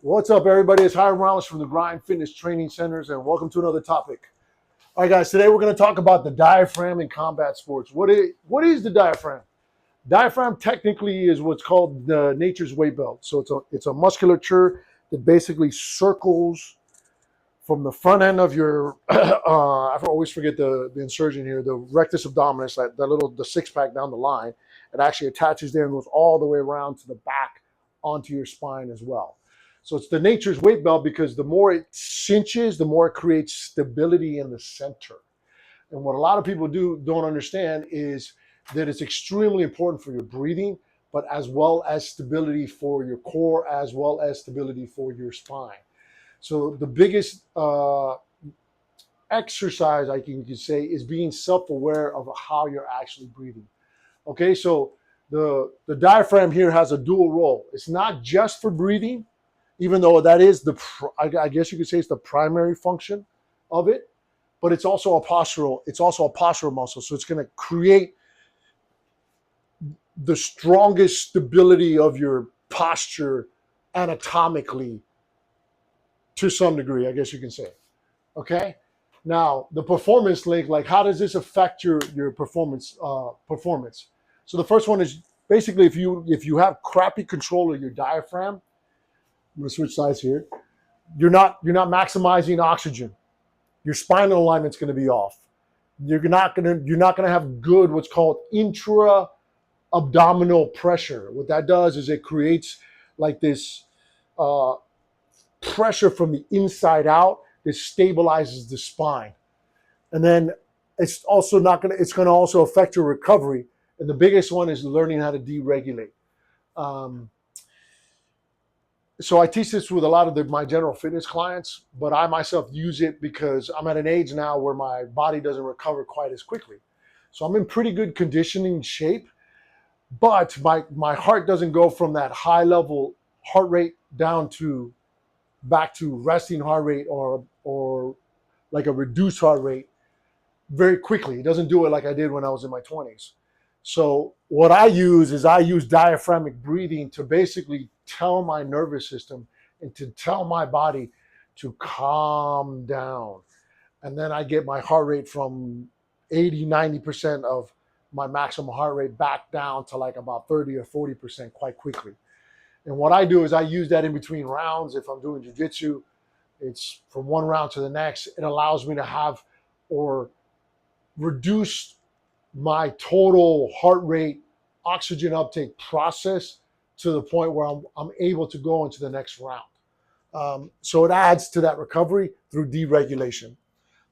What's up, everybody? It's Jairo from the Grind Fitness Training Centers, and welcome to another topic. All right, guys, today we're going to talk about the diaphragm in combat sports. What is the diaphragm? Diaphragm technically is what's called the nature's weight belt. So it's a musculature that basically circles from the front end of your, I always forget the insertion here, the rectus abdominis, the six pack down the line. It actually attaches there and goes all the way around to the back onto your spine as well. So it's the nature's weight belt because the more it cinches, the more it creates stability in the center. And what a lot of people don't understand is that it's extremely important for your breathing, but as well as stability for your core, as well as stability for your spine. So the biggest exercise I can say is being self-aware of how you're actually breathing. Okay, so the diaphragm here has a dual role. It's not just for breathing, even though that is I guess you could say it's the primary function of it, but it's also a postural muscle. So it's going to create the strongest stability of your posture anatomically to some degree, I guess you can say. Okay. Now the performance link, like how does this affect your performance? So the first one is basically if you have crappy control of your diaphragm. I'm going to switch sides here. You're not maximizing oxygen. Your spinal alignment's going to be off. You're not going to have good what's called intra-abdominal pressure. What that does is it creates like this pressure from the inside out that stabilizes the spine. And then it's also it's going to also affect your recovery. And the biggest one is learning how to deregulate. So I teach this with a lot of my general fitness clients, but I myself use it because I'm at an age now where my body doesn't recover quite as quickly. So I'm in pretty good conditioning shape, but my heart doesn't go from that high level heart rate down to back to resting heart rate or like a reduced heart rate very quickly. It doesn't do it like I did when I was in my 20s. So what I use diaphragmatic breathing to basically tell my nervous system and to tell my body to calm down. And then I get my heart rate from 80, 90% of my maximum heart rate back down to like about 30 or 40% quite quickly. And what I do is I use that in between rounds. If I'm doing jiu-jitsu, it's from one round to the next. It allows me to have or reduce my total heart rate oxygen uptake process to the point where I'm able to go into the next round. So it adds to that recovery through deregulation.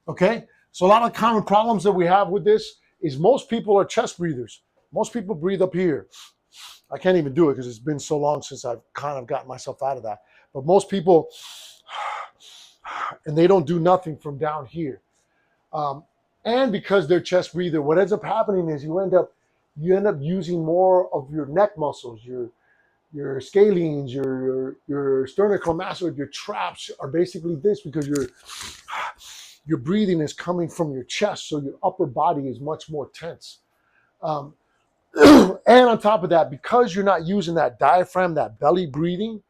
Okay, so a lot of common problems that we have with this is most people are chest breathers. Most people breathe up here. I can't even do it because it's been so long since I've kind of gotten myself out of that. But most people, and they don't do nothing from down here. And because they're chest breather, what ends up happening is you end up using more of your neck muscles, your scalenes, your sternocleidomastoid, your traps are basically this because your breathing is coming from your chest, so your upper body is much more tense. And on top of that, because you're not using that diaphragm, that belly breathing,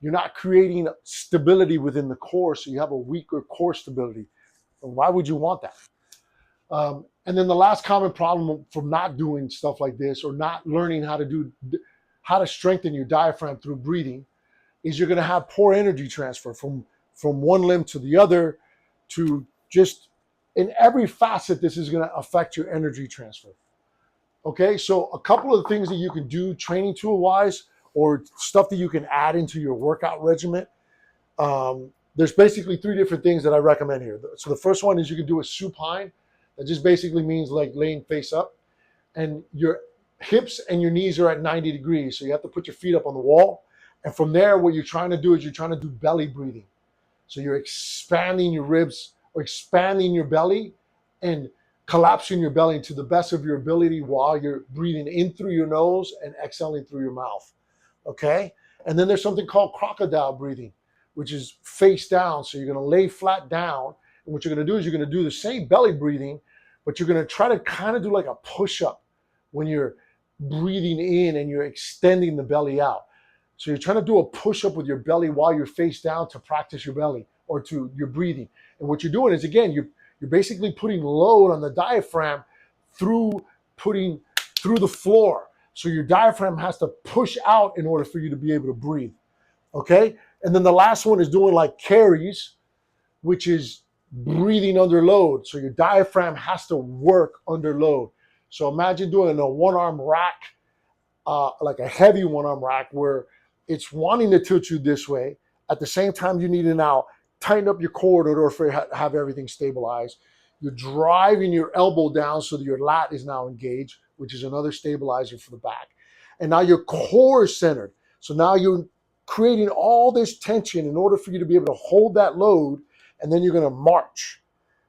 you're not creating stability within the core, so you have a weaker core stability. And why would you want that? And then the last common problem from not doing stuff like this or not learning how to strengthen your diaphragm through breathing is you're going to have poor energy transfer from one limb to the other to just in every facet. This is going to affect your energy transfer. Okay, so a couple of the things that you can do training tool wise or stuff that you can add into your workout regimen. There's basically three different things that I recommend here. So the first one is you can do a supine. That just basically means like laying face up, and your hips and your knees are at 90 degrees. So you have to put your feet up on the wall. And from there, what you're trying to do is you're trying to do belly breathing. So you're expanding your ribs or expanding your belly and collapsing your belly to the best of your ability while you're breathing in through your nose and exhaling through your mouth. Okay. And then there's something called crocodile breathing, which is face down. So you're going to lay flat down. And what you're going to do is you're going to do the same belly breathing, but you're going to try to kind of do like a push-up when you're breathing in and you're extending the belly out. So you're trying to do a push-up with your belly while you're face down to practice your belly or to your breathing. And what you're doing is, again, you're basically putting load on the diaphragm through the floor. So your diaphragm has to push out in order for you to be able to breathe. Okay? And then the last one is doing like carries, which is breathing under load. So your diaphragm has to work under load. So imagine doing a one-arm rack, like a heavy one-arm rack where it's wanting to tilt you this way. At the same time, you need to now tighten up your core in order for you to have everything stabilized. You're driving your elbow down so that your lat is now engaged, which is another stabilizer for the back. And now your core is centered. So now you're creating all this tension in order for you to be able to hold that load, and then you're going to march,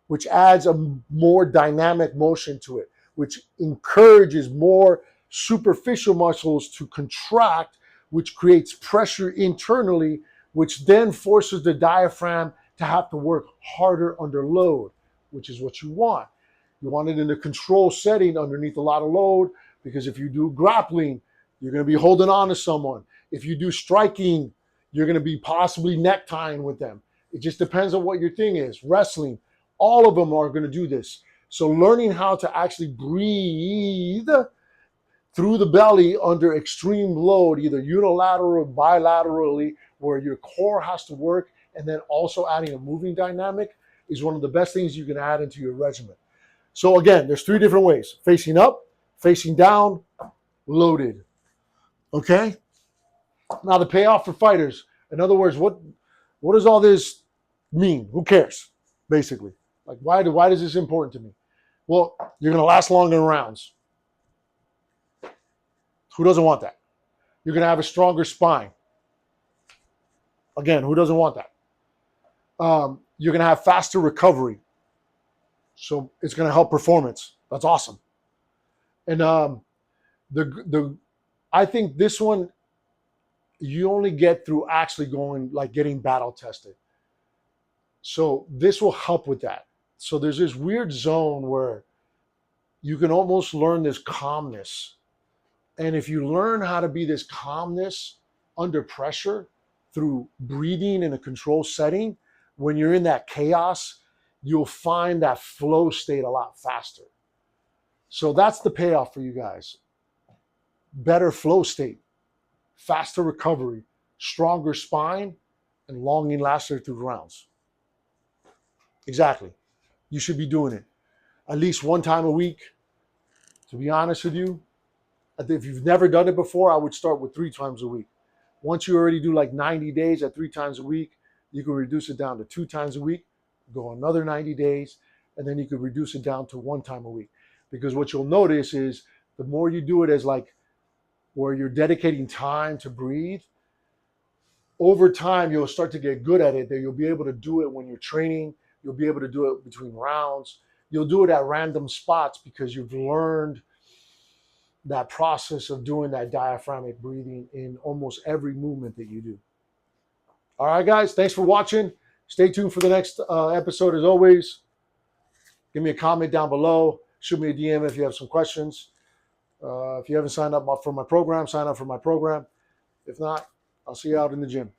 which adds a more dynamic motion to it, which encourages more superficial muscles to contract, which creates pressure internally, which then forces the diaphragm to have to work harder under load, which is what you want. You want it in a control setting underneath a lot of load, because if you do grappling, you're going to be holding on to someone. If you do striking, you're going to be possibly neck tying with them. It just depends on what your thing is. Wrestling, all of them are going to do this. So learning how to actually breathe through the belly under extreme load, either unilateral or bilaterally, where your core has to work, and then also adding a moving dynamic, is one of the best things you can add into your regimen. So again, there's 3 different ways: facing up, facing down, loaded. Okay? Now the payoff for fighters. In other words, what does all this mean? Who cares? Basically. Like, why is this important to me? Well, you're going to last longer in rounds. Who doesn't want that? You're going to have a stronger spine. Again, who doesn't want that? You're going to have faster recovery. So it's going to help performance. That's awesome. And I think this one you only get through actually getting battle tested. So this will help with that. So there's this weird zone where you can almost learn this calmness. And if you learn how to be this calmness under pressure through breathing in a controlled setting, when you're in that chaos, you'll find that flow state a lot faster. So that's the payoff for you guys. Better flow state, faster recovery, stronger spine, and longing lasting through rounds. Exactly. You should be doing it at least 1 time a week. To be honest with you, if you've never done it before, I would start with 3 times a week. Once you already do like 90 days at 3 times a week, you can reduce it down to 2 times a week, go another 90 days, and then you can reduce it down to 1 time a week. Because what you'll notice is the more you do it as like where you're dedicating time to breathe, over time you'll start to get good at it, that you'll be able to do it when you're training, you'll be able to do it between rounds, you'll do it at random spots because you've learned that process of doing that diaphragmic breathing in almost every movement that you do. All right, guys, thanks for watching. Stay tuned for the next episode. As always, give me a comment down below. Shoot me a DM if you have some questions. If you haven't signed up for my program, sign up for my program. If not, I'll see you out in the gym.